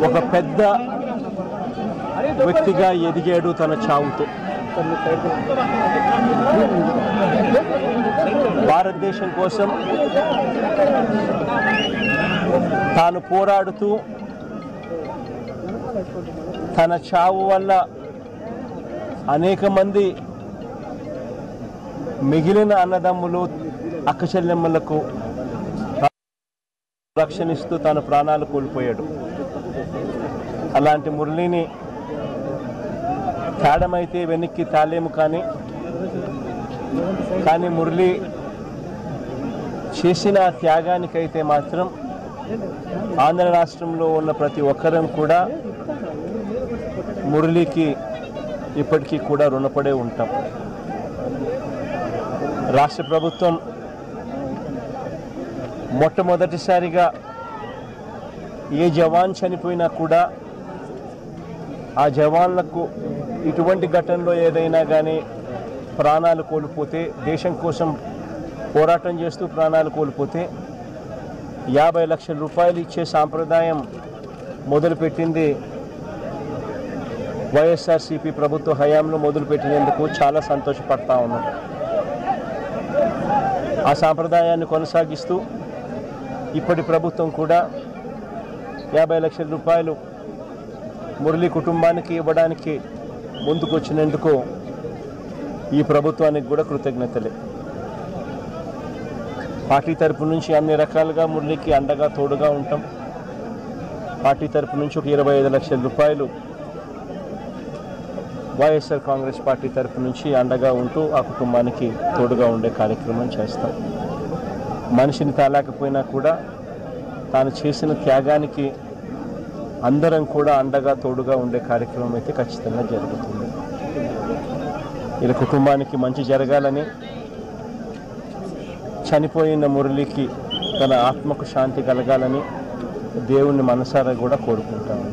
ఒక పెద్ద వ్యక్తిగా ఎదిగాడు తన చావుతో. భారతదేశం కోసం తాను పోరాడుతూ తన చావు వల్ల అనేక మంది మిగిలిన అన్నదమ్ములు అక్కచెల్లెమ్మలకు రక్షణిస్తూ తన ప్రాణాలు కోల్పోయాడు. అలాంటి మురళిని తాడమైతే వెనక్కి తాలేము, కానీ మురళి చేసిన త్యాగానికైతే మాత్రం ఆంధ్ర రాష్ట్రంలో ఉన్న ప్రతి ఒక్కరం కూడా మురళికి ఇప్పటికీ కూడా రుణపడే ఉంటాం. రాష్ట్ర ప్రభుత్వం మొట్టమొదటిసారిగా ఏ జవాన్ చనిపోయినా కూడా ఆ జవాన్లకు ఇటువంటి ఘటనలో ఏదైనా కానీ ప్రాణాలు కోల్పోతే, దేశం కోసం పోరాటం చేస్తూ ప్రాణాలు కోల్పోతే 50 లక్షల రూపాయలు ఇచ్చే సాంప్రదాయం మొదలుపెట్టింది వైఎస్ఆర్సీపీ ప్రభుత్వ హయాంలో మొదలుపెట్టినందుకు చాలా సంతోషపడతా ఉన్నాం. ఆ సాంప్రదాయాన్ని కొనసాగిస్తూ ఇప్పటి ప్రభుత్వం కూడా 50 లక్షల రూపాయలు మురళి కుటుంబానికి ఇవ్వడానికి ముందుకొచ్చినందుకు ఈ ప్రభుత్వానికి కూడా కృతజ్ఞతలే. పార్టీ తరపు నుంచి అన్ని రకాలుగా మురళికి అండగా తోడుగా ఉంటాం. పార్టీ తరపు నుంచి ఒక 25 లక్షల రూపాయలు వైఎస్ఆర్ కాంగ్రెస్ పార్టీ తరపు నుంచి అండగా ఉంటూ ఆ కుటుంబానికి తోడుగా ఉండే కార్యక్రమం చేస్తాం. మనిషిని తాలేకపోయినా కూడా తాను చేసిన త్యాగానికి అందరం కూడా అండగా తోడుగా ఉండే కార్యక్రమం అయితే ఖచ్చితంగా జరుగుతుంది. ఇలా కుటుంబానికి మంచి జరగాలని, చనిపోయిన మురళికి తన ఆత్మకు శాంతి కలగాలని దేవుణ్ణి మనసారా కూడా కోరుకుంటాను.